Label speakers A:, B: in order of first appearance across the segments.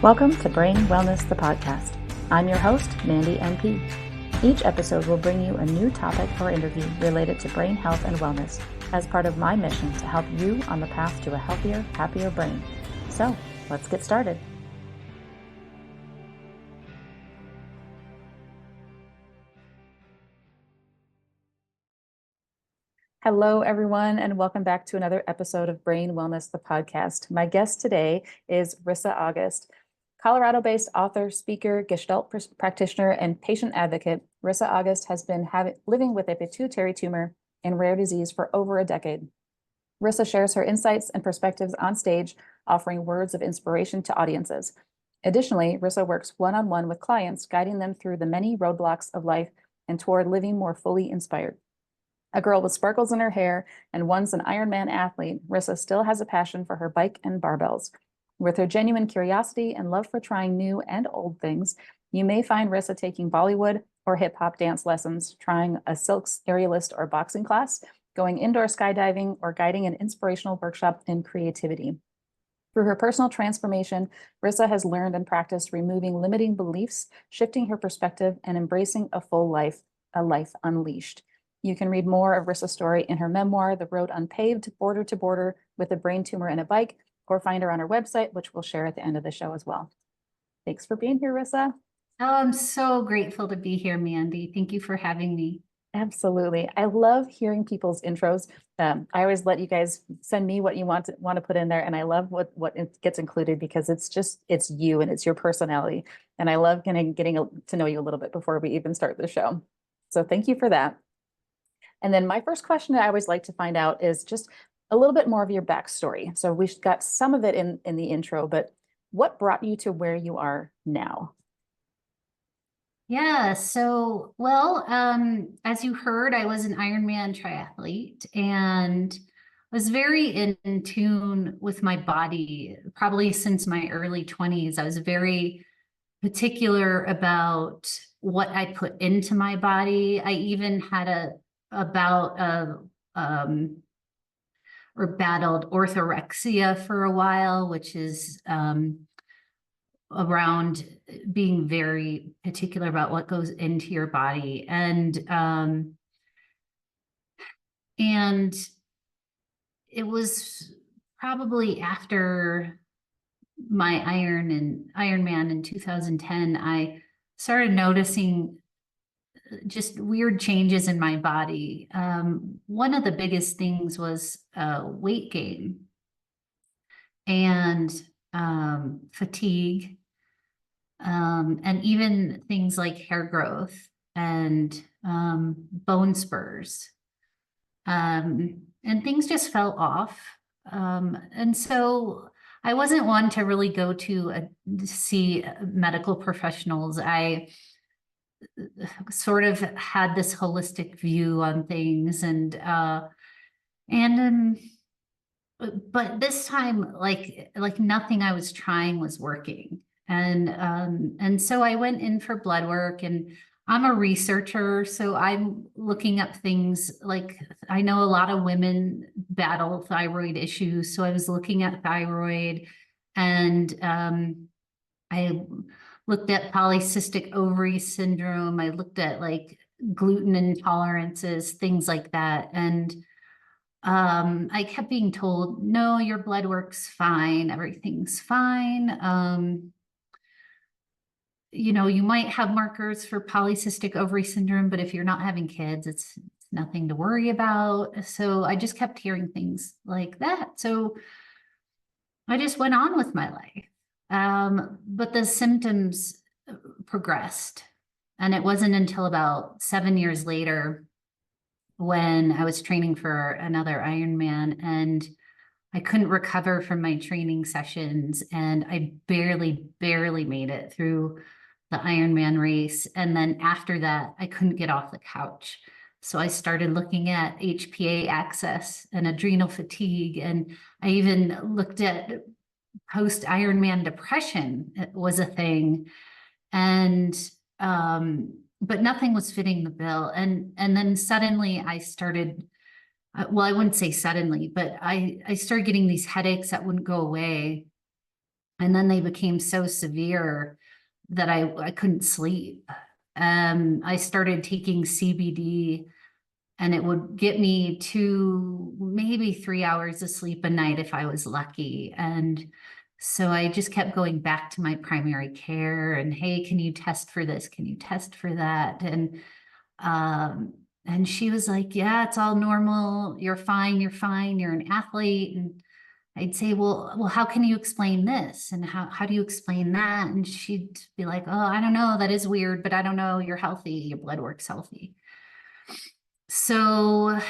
A: Welcome to Brain Wellness, the podcast. I'm your host, Mandy NP. Each episode will bring you a new topic or interview related to brain health and wellness as part of my mission to help you on the path to a healthier, happier brain. So, let's get started. Hello, everyone, and welcome back to another episode of Brain Wellness, the podcast. My guest today is Risa August. Colorado-based author, speaker, Gestalt practitioner, and patient advocate, Risa August has been living with a pituitary tumor and rare disease for over a decade. Risa shares her insights and perspectives on stage, offering words of inspiration to audiences. Additionally, Risa works one-on-one with clients, guiding them through the many roadblocks of life and toward living more fully inspired. A girl with sparkles in her hair and once an Ironman athlete, Risa still has a passion for her bike and barbells. With her genuine curiosity and love for trying new and old things, you may find Risa taking Bollywood or hip-hop dance lessons, trying a silks, aerialist, or boxing class, going indoor skydiving, or guiding an inspirational workshop in creativity. Through her personal transformation, Risa has learned and practiced removing limiting beliefs, shifting her perspective, and embracing a full life, a life unleashed. You can read more of Risa's story in her memoir, The Road Unpaved, Border to Border with a Brain Tumor and a Bike, or find her on her website, which we'll share at the end of the show as well. Thanks for being here, Risa.
B: Oh, I'm so grateful to be here, Mandy. Thank you for having me.
A: Absolutely. I love hearing people's intros. I always let you guys send me what you want to put in there. And I love what gets included because it's you and it's your personality. And I love getting to know you a little bit before we even start the show. So thank you for that. And then my first question that I always like to find out is just a little bit more of your backstory. So we've got some of it in the intro, but what brought you to where you are now?
B: Yeah, as you heard, I was an Ironman triathlete and was very in tune with my body, probably since my early 20s. I was very particular about what I put into my body. I even had battled orthorexia for a while, which is around being very particular about what goes into your body. And it was probably after my Ironman in 2010, I started noticing just weird changes in my body. One of the biggest things was weight gain and fatigue, and even things like hair growth and bone spurs. And things just fell off. And so I wasn't one to really go to see medical professionals. I sort of had this holistic view on things, but this time, like nothing I was trying was working. And so I went in for blood work, and I'm a researcher, so I'm looking up things like, I know a lot of women battle thyroid issues, so I was looking at thyroid, and I looked at polycystic ovary syndrome. I looked at like gluten intolerances, things like that. And I kept being told, no, your blood work's fine. Everything's fine. You might have markers for polycystic ovary syndrome, but if you're not having kids, it's nothing to worry about. So I just kept hearing things like that. So I just went on with my life. But the symptoms progressed. And it wasn't until about 7 years later when I was training for another Ironman, and I couldn't recover from my training sessions, and I barely made it through the Ironman race. And then after that, I couldn't get off the couch. So I started looking at HPA axis and adrenal fatigue. And I even looked at post-Ironman depression. It was a thing. And but nothing was fitting the bill. And then suddenly I started, well, I wouldn't say suddenly, but I started getting these headaches that wouldn't go away. And then they became so severe that I couldn't sleep. I started taking CBD, and it would get me 2, maybe 3 hours of sleep a night if I was lucky. And so I just kept going back to my primary care and, hey, can you test for this? Can you test for that? And she was like, yeah, it's all normal. You're fine. You're fine. You're an athlete. And I'd say, well, how can you explain this? And how do you explain that? And she'd be like, oh, I don't know. That is weird, but I don't know. You're healthy. Your blood work's healthy. So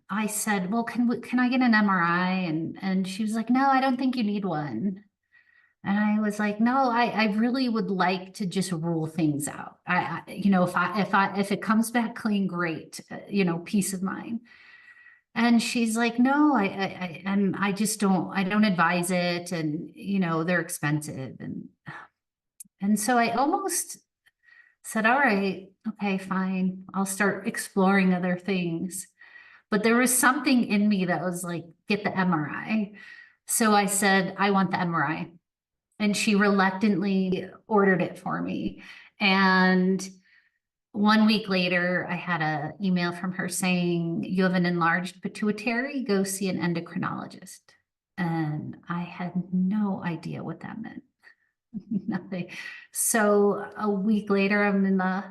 B: I said, well, can I get an MRI? And she was like, no, I don't think you need one. And I was like, no, I really would like to just rule things out. If it comes back clean, great, peace of mind. And she's like, no, I just I don't advise it. And, they're expensive. And so I almost said, all right, okay, fine. I'll start exploring other things. But there was something in me that was like, get the MRI. So I said, I want the MRI. And she reluctantly ordered it for me. And 1 week later, I had an email from her saying, you have an enlarged pituitary, go see an endocrinologist. And I had no idea what that meant. Nothing. So 2 weeks later, I'm in the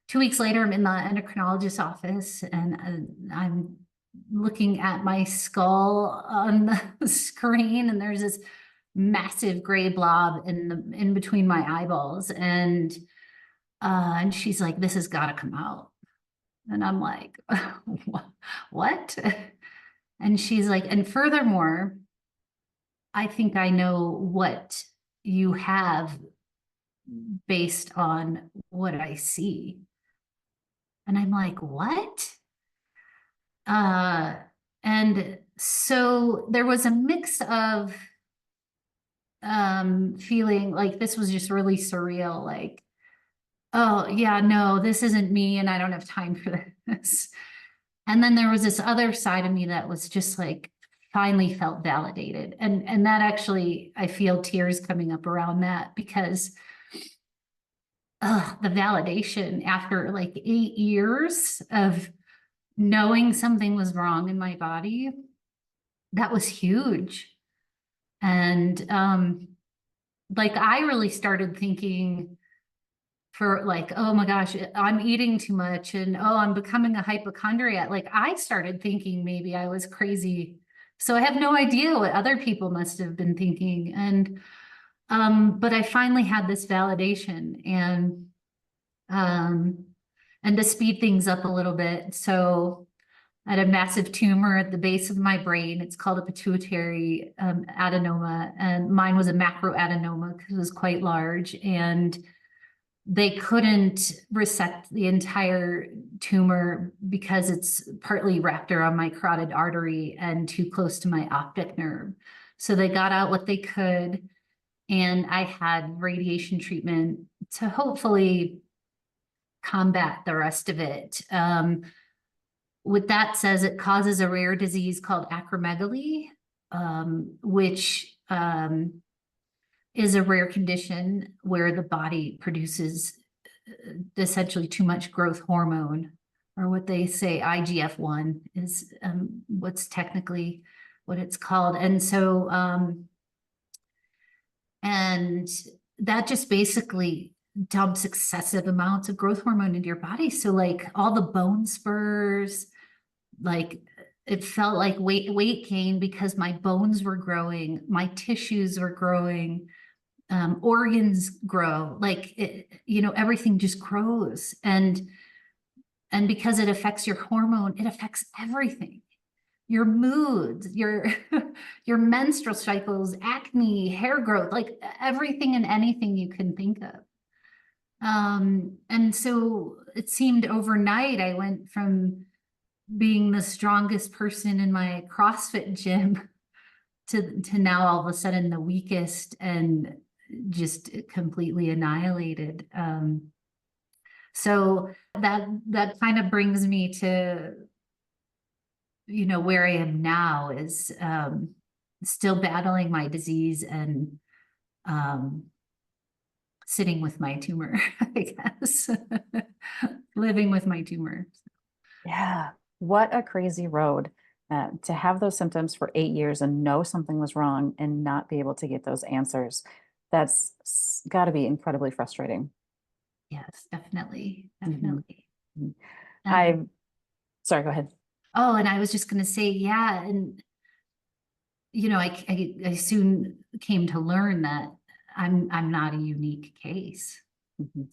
B: endocrinologist's office, and I'm looking at my skull on the screen, and there's this massive gray blob in between my eyeballs. And she's like, this has got to come out. And I'm like, what? And she's like, and furthermore, I think I know what you have based on what I see. And I'm like, what? And so there was a mix of feeling like this was just really surreal, like, oh yeah, no, this isn't me, and I don't have time for this. And then there was this other side of me that was just like, finally felt validated. And that actually, I feel tears coming up around that, because the validation after like 8 years of knowing something was wrong in my body, that was huge. And like I really started thinking for like, oh my gosh, I'm eating too much, and oh, I'm becoming a hypochondriac. Like I started thinking maybe I was crazy. So I have no idea what other people must have been thinking. And but I finally had this validation, and to speed things up a little bit. So I had a massive tumor at the base of my brain. It's called a pituitary adenoma, and mine was a macroadenoma because it was quite large, and they couldn't resect the entire tumor because it's partly wrapped around my carotid artery and too close to my optic nerve. So they got out what they could, and I had radiation treatment to hopefully combat the rest of it. What that says, it causes a rare disease called acromegaly, which is a rare condition where the body produces essentially too much growth hormone, or what they say IGF-1 is what's technically what it's called. And so, and that just basically dumps excessive amounts of growth hormone into your body. So like all the bone spurs, like it felt like weight gain because my bones were growing, my tissues were growing, organs grow, like everything just grows. And because it affects your hormone, it affects everything, your moods, your your menstrual cycles, acne, hair growth, like everything and anything you can think of. And so it seemed overnight I went from being the strongest person in my CrossFit gym to now all of a sudden the weakest and just completely annihilated. So that kind of brings me to, where I am now is still battling my disease and sitting with my tumor, I guess, living with my tumor.
A: Yeah. What a crazy road to have those symptoms for 8 years and know something was wrong and not be able to get those answers. That's got to be incredibly frustrating.
B: Yes, definitely,
A: Mhm.
B: definitely.
A: Mhm.
B: And
A: Sorry, go ahead.
B: oh, and I was just going to say, yeah, and I soon came to learn that I'm not a unique case.
A: Mhm.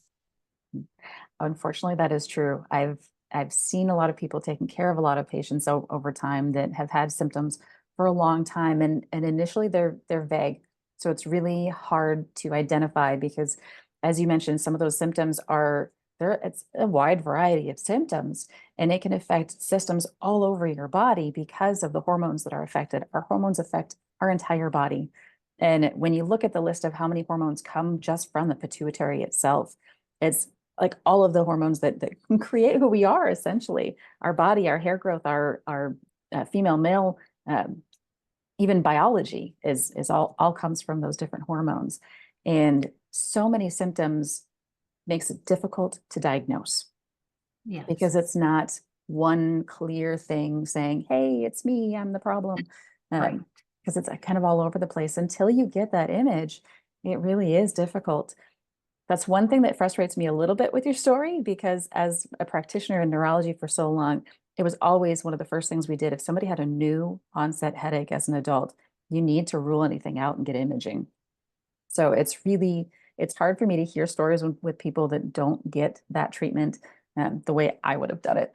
A: Unfortunately, that is true. I've seen a lot of people taking care of a lot of patients over time that have had symptoms for a long time, and initially they're vague. So it's really hard to identify because, as you mentioned, some of those symptoms are there. It's a wide variety of symptoms, and it can affect systems all over your body because of the hormones that are affected. Our hormones affect our entire body. And when you look at the list of how many hormones come just from the pituitary itself, it's like all of the hormones that create who we are, essentially our body, our hair growth, our female male, um, even biology is all comes from those different hormones. And so many symptoms makes it difficult to diagnose because
B: Yes,
A: it's not one clear thing saying, hey, it's me, I'm the problem.
B: right.
A: Because it's kind of all over the place until you get that image. It really is difficult. That's one thing that frustrates me a little bit with your story, because as a practitioner in neurology for so long, it was always one of the first things we did. If somebody had a new onset headache as an adult, you need to rule anything out and get imaging. So it's hard for me to hear stories with people that don't get that treatment the way I would have done it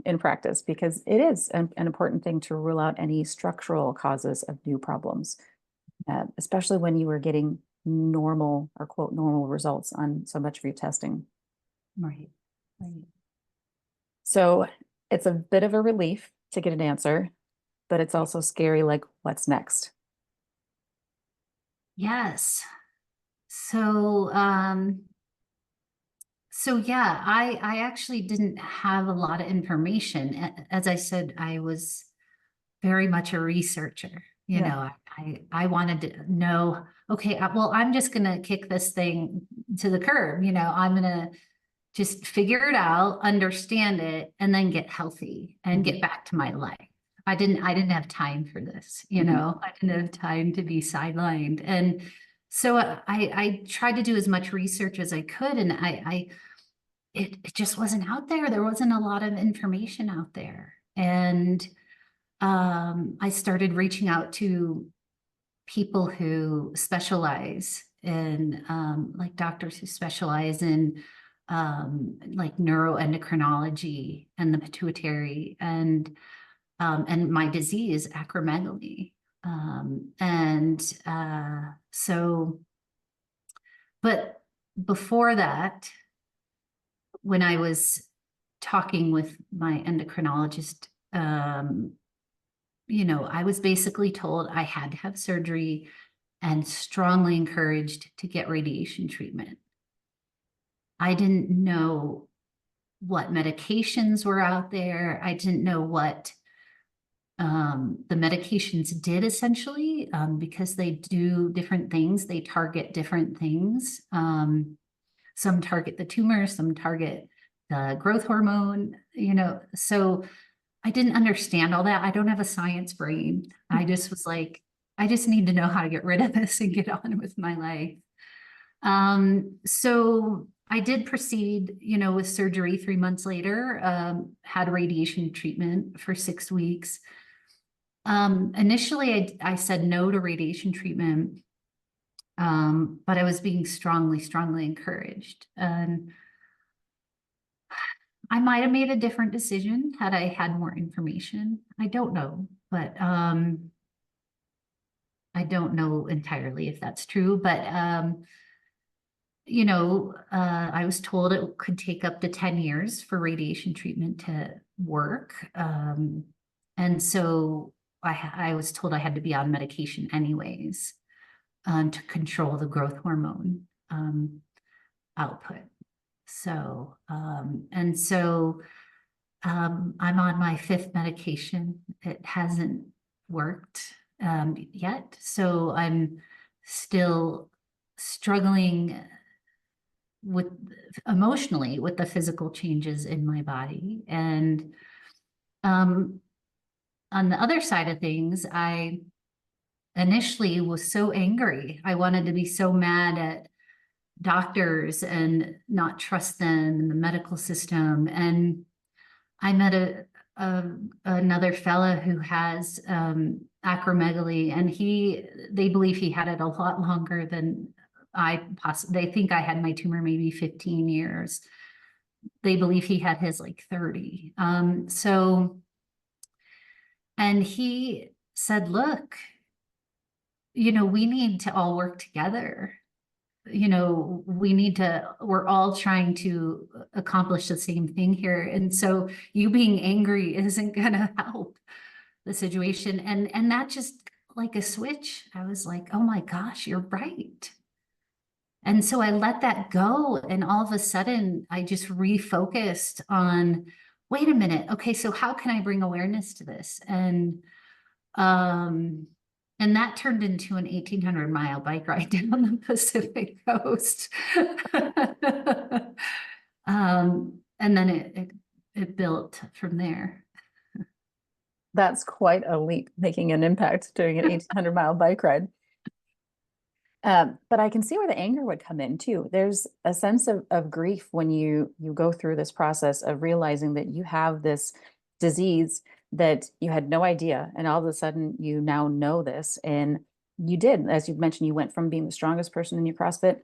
A: in practice, because it is an important thing to rule out any structural causes of new problems, especially when you were getting normal or quote normal results on so much of your testing.
B: Right. Right.
A: So it's a bit of a relief to get an answer, but it's also scary, like what's next?
B: Yes. So, so yeah, I actually didn't have a lot of information. As I said, I was very much a researcher.
A: Yeah.
B: I wanted to know, okay, well, I'm just gonna kick this thing to the curb. I'm gonna just figure it out, understand it, and then get healthy and
A: Mhm.
B: get back to my life. I didn't have time for this,
A: Mhm.
B: I didn't have time to be sidelined. And so I tried to do as much research as I could, and it just wasn't out there. There wasn't a lot of information out there. And I started reaching out to people who specialize in, like doctors who specialize in like neuroendocrinology and the pituitary and my disease, acromegaly. So, but before that, when I was talking with my endocrinologist, I was basically told I had to have surgery and strongly encouraged to get radiation treatment. I didn't know what medications were out there. I didn't know what the medications did essentially, because they do different things. They target different things. Some target the tumor, some target the growth hormone, so I didn't understand all that. I don't have a science brain. I just was like, I just need to know how to get rid of this and get on with my life. So I did proceed, with surgery 3 months later, had radiation treatment for 6 weeks. Initially, I said no to radiation treatment, but I was being strongly, strongly encouraged. And I might have made a different decision had I had more information. I don't know, but I don't know entirely if that's true. But I was told it could take up to 10 years for radiation treatment to work. And so I was told I had to be on medication anyways, to control the growth hormone output. So, I'm on my 5th medication. It hasn't worked yet. So I'm still struggling with emotionally with the physical changes in my body. And on the other side of things, I initially was so angry. I wanted to be so mad at doctors and not trust them and the medical system. And I met another fella who has acromegaly, and they believe he had it a lot longer than they think I had my tumor maybe 15 years. They believe he had his like 30. And he said, look, we need to all work together. We're all trying to accomplish the same thing here. And so you being angry isn't gonna help the situation. And that just like a switch, I was like, oh my gosh, you're right. And so I let that go. And all of a sudden I just refocused on, wait a minute. Okay, so how can I bring awareness to this? And that turned into an 1,800-mile bike ride down the Pacific coast. And then it built from there.
A: That's quite a leap, making an impact doing an 1,800-mile bike ride. But I can see where the anger would come in too. There's a sense of grief when you go through this process of realizing that you have this disease that you had no idea, and all of a sudden you now know this. And you did, as you mentioned, you went from being the strongest person in your CrossFit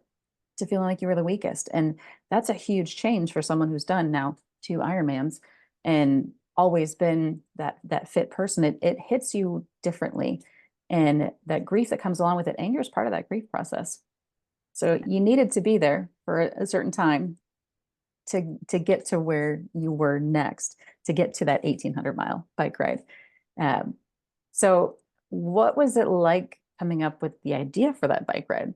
A: to feeling like you were the weakest. And that's a huge change for someone who's done now 2 Ironmans and always been that fit person. It hits you differently. And that grief that comes along with it, anger is part of that grief process. So you needed to be there for a certain time to get to where you were next, to get to that 1,800-mile bike ride. So what was it like coming up with the idea for that bike ride?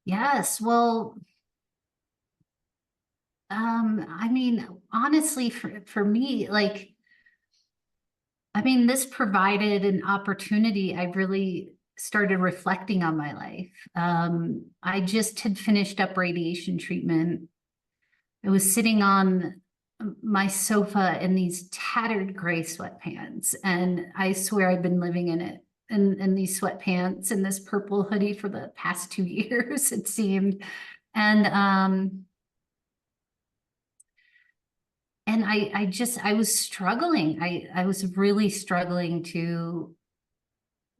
B: Yes, well, I mean, honestly, for me, like, I mean, this provided an opportunity. I really started reflecting on my life. I just had finished up radiation treatment. I was sitting on my sofa in these tattered gray sweatpants, and I swear I'd been living in it, in these sweatpants and this purple hoodie for the past 2 years, it seemed. And I was struggling. I was really struggling to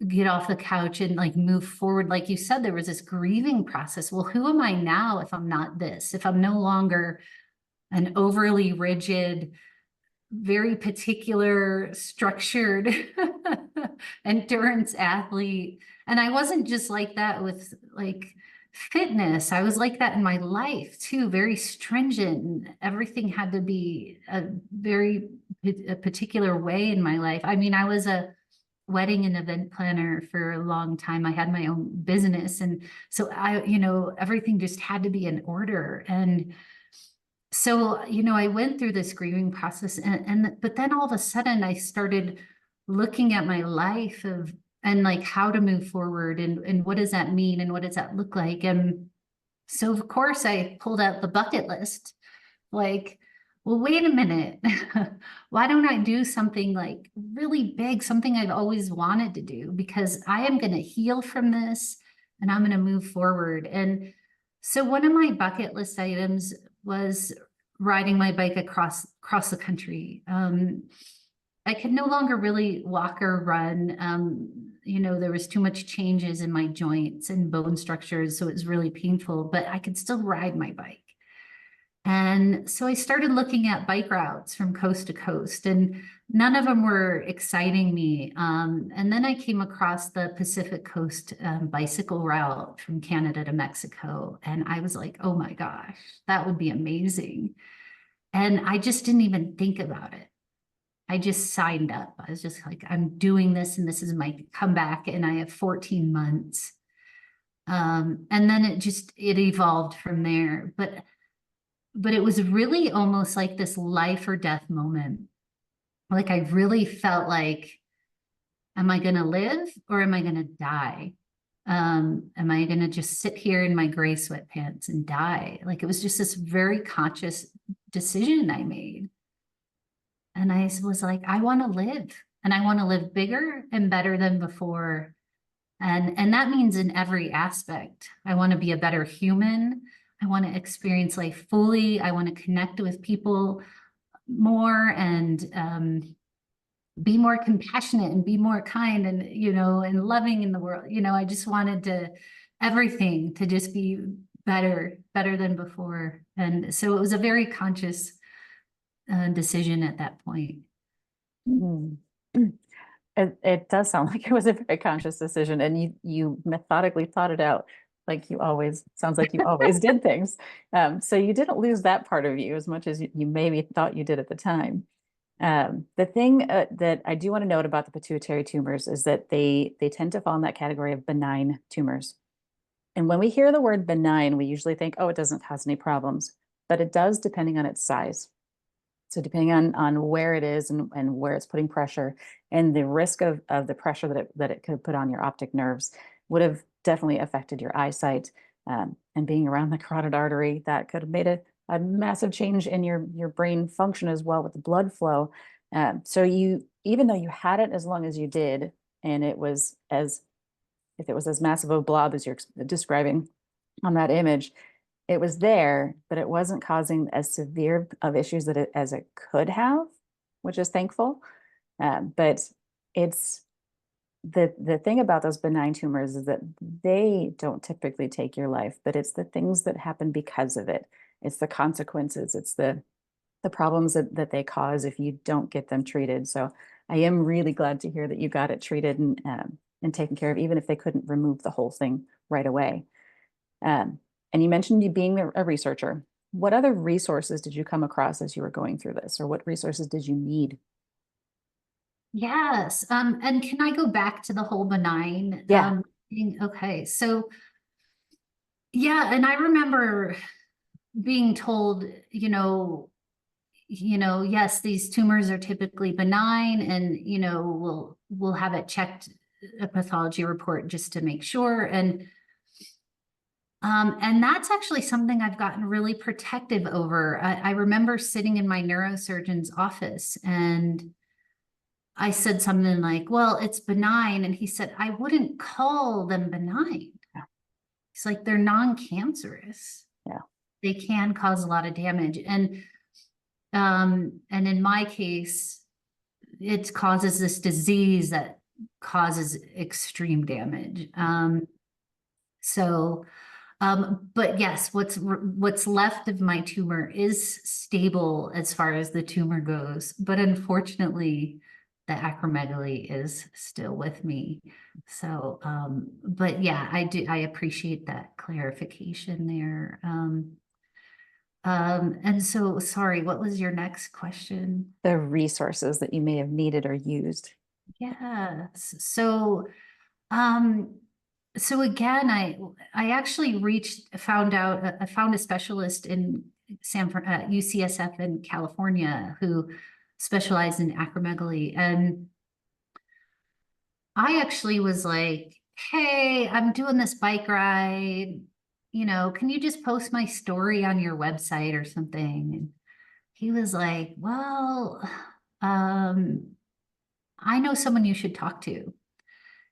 B: get off the couch and like move forward. Like you said, there was this grieving process. Well, who am I now if I'm not this? If I'm no longer an overly rigid, very particular, structured endurance athlete. And I wasn't just like that with like fitness. I was like that in my life too, very stringent. And everything had to be a particular way in my life. I mean, I was a wedding and event planner for a long time. I had my own business. And so everything just had to be in order. And so, I went through this grieving process but then all of a sudden I started looking at my life and like how to move forward and what does that mean and what does that look like? And so of course I pulled out the bucket list, like, well, wait a minute. Why don't I do something like really big, something I've always wanted to do, because I am going to heal from this and I'm going to move forward. And so one of my bucket list items was riding my bike across the country. I could no longer really walk or run. There was too much changes in my joints and bone structures, so it was really painful, but I could still ride my bike. And so I started looking at bike routes from coast to coast, and none of them were exciting me. And then I came across the Pacific Coast bicycle route from Canada to Mexico. And I was like, oh my gosh, that would be amazing. And I just didn't even think about it. I just signed up. I was just like, I'm doing this, and this is my comeback, and I have 14 months. And then it evolved from there. But it was really almost like this life or death moment. Like I really felt like, am I going to live or am I going to die? Am I going to just sit here in my gray sweatpants and die? Like, it was just this very conscious decision I made. And I was like, I want to live, and I want to live bigger and better than before. And that means in every aspect. I want to be a better human. I want to experience life fully. I want to connect with people more, and be more compassionate and be more kind, and, and loving in the world. I just wanted everything to just be better than before. And so it was a very conscious decision at that point.
A: Mm. It does sound like it was a very conscious decision, and you methodically thought it out, like you always, sounds like you always did things. So you didn't lose that part of you as much as you maybe thought you did at the time. The thing that I do want to note about the pituitary tumors is that they tend to fall in that category of benign tumors. And when we hear the word benign, we usually think, oh, it doesn't cause any problems, but it does depending on its size. So depending on where it is and where it's putting pressure, and the risk of the pressure that it could put on your optic nerves would have definitely affected your eyesight. And being around the carotid artery, that could have made a massive change in your brain function as well with the blood flow. So even though you had it as long as you did, and if it was as massive a blob as you're describing on that image, it was there, but it wasn't causing as severe of issues as it could have, which is thankful. But it's the thing about those benign tumors is that they don't typically take your life, but it's the things that happen because of it. It's the consequences. It's the problems that they cause if you don't get them treated. So I am really glad to hear that you got it treated and taken care of, even if they couldn't remove the whole thing right away. And you mentioned you being a researcher. What other resources did you come across as you were going through this, or what resources did you need?
B: Yes. And can I go back to the whole benign
A: Yeah.
B: thing? Okay. So yeah, and I remember being told, yes, these tumors are typically benign, and, we'll have it checked, a pathology report, just to make sure. And that's actually something I've gotten really protective over. I remember sitting in my neurosurgeon's office, and I said something like, well, it's benign. And he said, I wouldn't call them benign.
A: Yeah.
B: It's like, they're non-cancerous.
A: Yeah.
B: They can cause a lot of damage. And in my case, it causes this disease that causes extreme damage. But yes, what's left of my tumor is stable as far as the tumor goes, but unfortunately, the acromegaly is still with me. So, but yeah, I appreciate that clarification there. And so, sorry, what was your next question?
A: The resources that you may have needed or used.
B: Yes. Um, so again, I actually found a specialist in UCSF in California who specialized in acromegaly. And I actually was like, hey, I'm doing this bike ride, can you just post my story on your website or something? And he was like, well, I know someone you should talk to.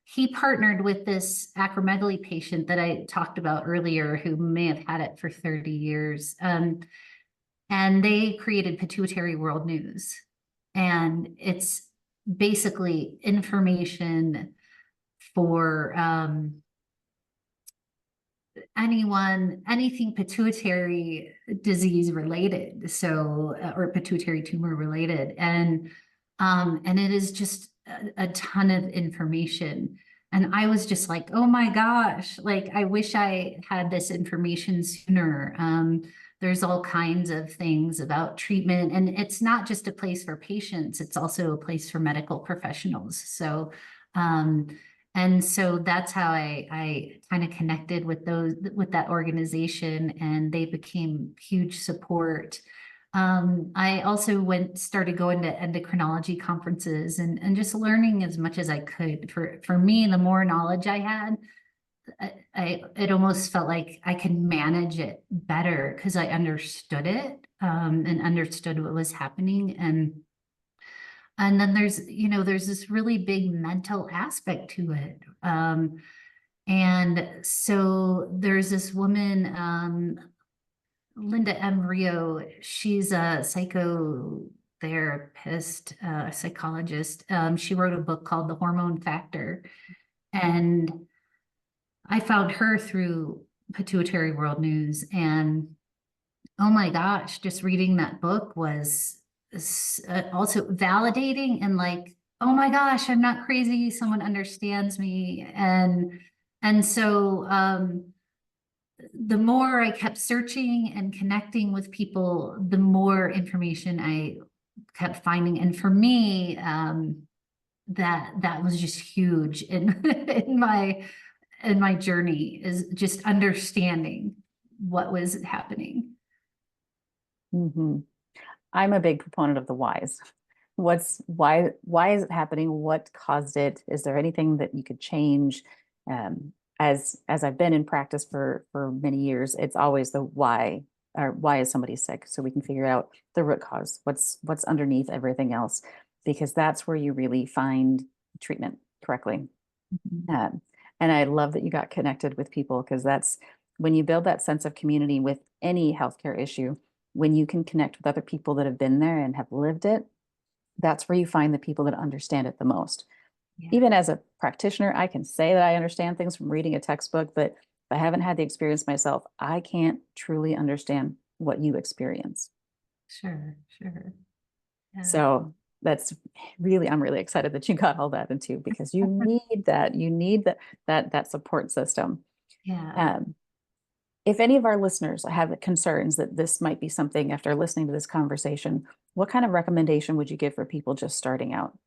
B: He partnered with this acromegaly patient that I talked about earlier, who may have had it for 30 years. And they created Pituitary World News. And it's basically information for anything pituitary disease related, or pituitary tumor related. And it is just a ton of information. And I was just like, oh my gosh, like, I wish I had this information sooner. There's all kinds of things about treatment, and it's not just a place for patients, it's also a place for medical professionals. And so that's how I kind of connected with that organization, and they became huge support. I also started going to endocrinology conferences and just learning as much as I could. For me, the more knowledge I had, it almost felt like I could manage it better because I understood it, and understood what was happening. And then there's this really big mental aspect to it. And so there's this woman, Linda M. Rio. She's a psychotherapist, psychologist. She wrote a book called The Hormone Factor. And I found her through Pituitary World News. And oh my gosh, just reading that book was also validating and like, oh my gosh, I'm not crazy. Someone understands me. And so the more I kept searching and connecting with people, the more information I kept finding. And for me, that was just huge in in my journey, is just understanding what was happening.
A: Mm-hmm. I'm a big proponent of the whys. Why is it happening? What caused it? Is there anything that you could change? As I've been in practice for many years, it's always the why, or why is somebody sick? So we can figure out the root cause, what's underneath everything else, because that's where you really find treatment correctly.
B: Mhm.
A: And I love that you got connected with people, because that's when you build that sense of community with any healthcare issue, when you can connect with other people that have been there and have lived it, that's where you find the people that understand it the most.
B: Yeah,
A: Even as a practitioner, I can say that I understand things from reading a textbook, but if I haven't had the experience myself, I can't truly understand what you experience.
B: sure, sure. Yeah,
A: So that's really, I'm really excited that you got all that into, because you need that. You need that support system.
B: yeah.
A: Um, if any of our listeners have concerns that this might be something after listening to this conversation, what kind of recommendation would you give for people just starting out?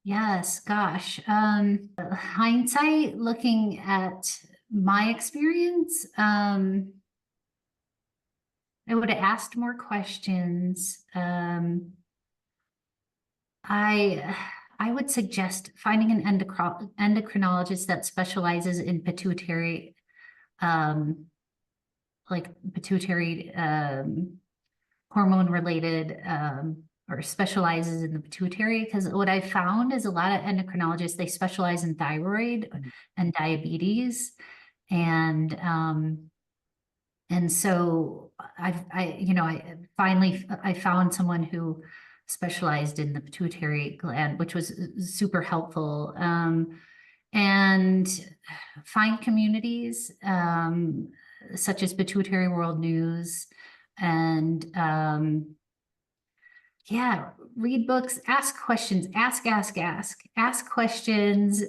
B: Yes, gosh. Hindsight, looking at my experience, I would have asked more questions. I I would suggest finding an endocrinologist that specializes in pituitary, um, like pituitary hormone related, or specializes in the pituitary. Because what I found is a lot of endocrinologists, they specialize in thyroid and diabetes. And so I finally I found someone who specialized in the pituitary gland, which was super helpful. And find communities, such as Pituitary World News, and yeah, read books, ask questions, ask questions.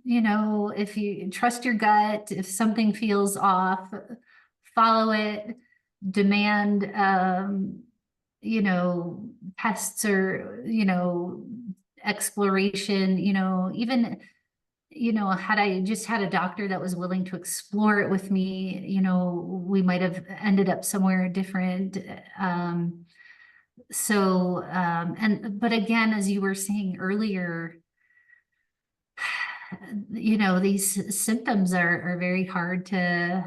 B: If you trust your gut, if something feels off, follow it, demand, tests, or, exploration, even, had I just had a doctor that was willing to explore it with me, we might have ended up somewhere different. But again, as you were saying earlier, these symptoms are very hard to,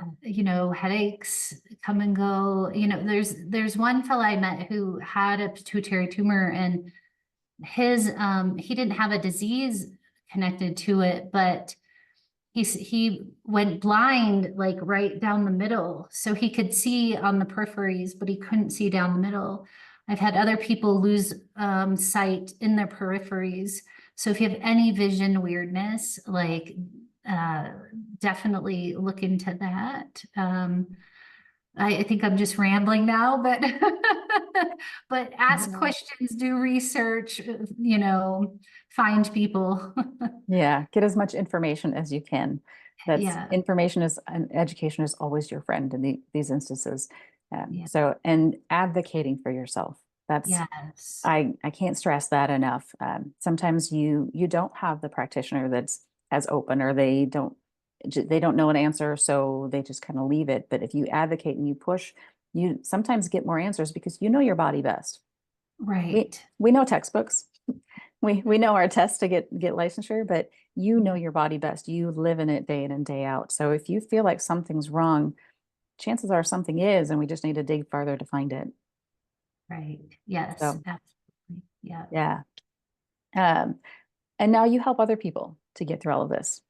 B: headaches come and go. There's one fellow I met who had a pituitary tumor, and he didn't have a disease connected to it, but he went blind, like right down the middle. So he could see on the peripheries, but he couldn't see down the middle. I've had other people lose sight in their peripheries. So if you have any vision weirdness, like uh, definitely look into that. I think I'm just rambling now, but but ask questions, do research, find people.
A: Yeah, get as much information as you can. That's
B: Yeah,
A: information is, and education is always your friend in these instances.
B: yeah,
A: So, and advocating for yourself. That's,
B: yes.
A: I can't stress that enough. Sometimes you don't have the practitioner that's as open, or they don't know an answer, so they just kind of leave it. But if you advocate and you push, you sometimes get more answers, because you know your body best. We
B: Right.
A: we know textbooks. we know our tests to get licensure, but you know your body best. You live in it day in and day out. So if you feel like something's wrong, chances are something is, and we just need to dig farther to find it.
B: Right. Yes,
A: So
B: absolutely. Yeah.
A: yeah. And now you help other people to get through all of this.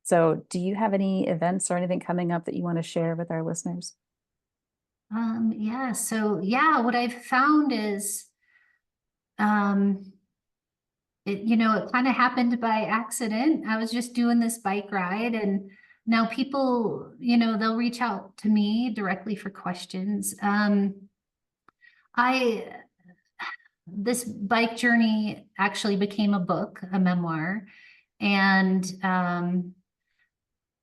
A: So do you have any events or anything coming up that you want to share with our listeners?
B: Yeah. So yeah, what I've found is, it kind of happened by accident. I was just doing this bike ride, and now people, they'll reach out to me directly for questions. I This bike journey actually became a book, a memoir, and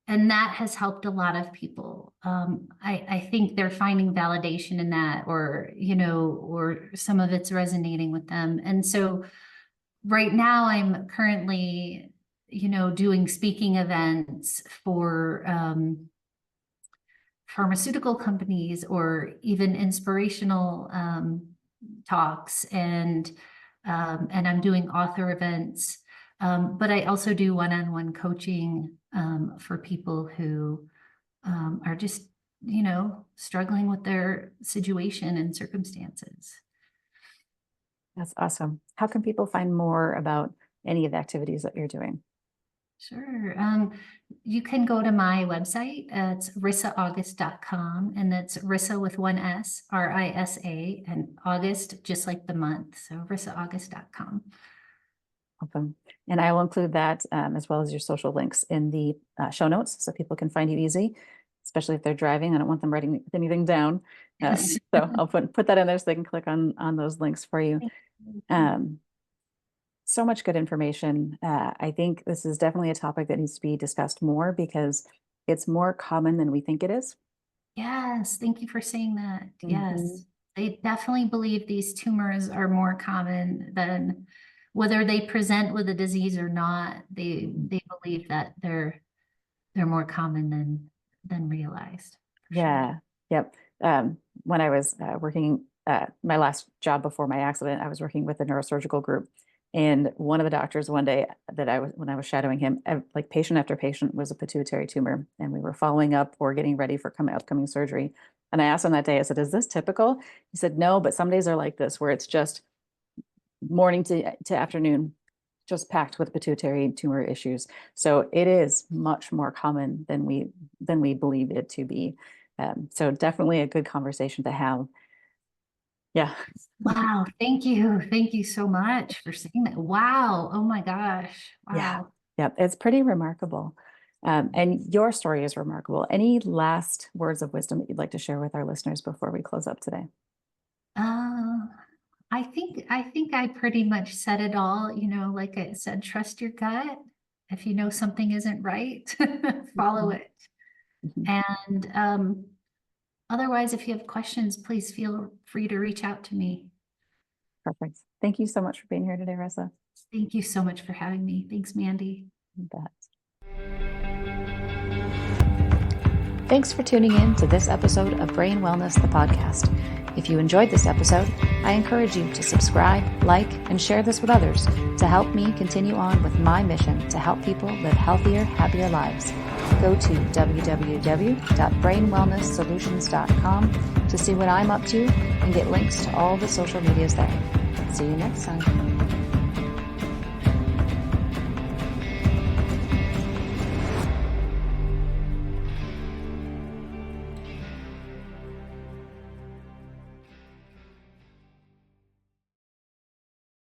B: that has helped a lot of people. I think they're finding validation in that, or some of it's resonating with them. And so right now I'm currently, doing speaking events for pharmaceutical companies, or even inspirational talks, and I'm doing author events. But I also do one-on-one coaching for people who are just, struggling with their situation and circumstances.
A: That's awesome. How can people find more about any of the activities that you're doing?
B: Sure. You can go to my website. It's risaaugust.com, and that's Risa with one S, RISA, and August, just like the month. So risaaugust.com.
A: Awesome. And I will include that as well as your social links in the show notes so people can find you easy, especially if they're driving. I don't want them writing anything down.
B: Yes.
A: So I'll put that in there so they can click on those links for you. So much good information. I think this is definitely a topic that needs to be discussed more because it's more common than we think it is.
B: Yes, thank you for saying that. Yes,
A: Mhm.
B: they definitely believe these tumors are more common than whether they present with a disease or not. They believe that they're more common than realized. For sure.
A: Yeah. Yep. When I was working my last job before my accident, I was working with a neurosurgical group. And one of the doctors one day when I was shadowing him, like patient after patient was a pituitary tumor. And we were following up or getting ready for upcoming surgery. And I asked him that day, I said, is this typical? He said, no, but some days are like this, where it's just morning to afternoon, just packed with pituitary tumor issues. So it is much more common than we believe it to be. So definitely a good conversation to have. Yeah.
B: Wow, thank you. Thank you so much for saying that. Wow. Oh my gosh.
A: Yeah.
B: Wow.
A: Yeah. It's pretty remarkable. And your story is remarkable. Any last words of wisdom that you'd like to share with our listeners before we close up today?
B: Uh, I think I pretty much said it all. Like I said, trust your gut. If you know something isn't right, follow
A: Mhm.
B: it.
A: Mhm.
B: And otherwise, if you have questions, please feel free to reach out to me.
A: Perfect. Thank you so much for being here today, Risa.
B: Thank you so much for having me. Thanks, Mandy.
A: You bet. Thanks for tuning in to this episode of Brain Wellness, the podcast. If you enjoyed this episode, I encourage you to subscribe, like, and share this with others to help me continue on with my mission to help people live healthier, happier lives. Go to www.brainwellnesssolutions.com to see what I'm up to and get links to all the social medias there. See you next time.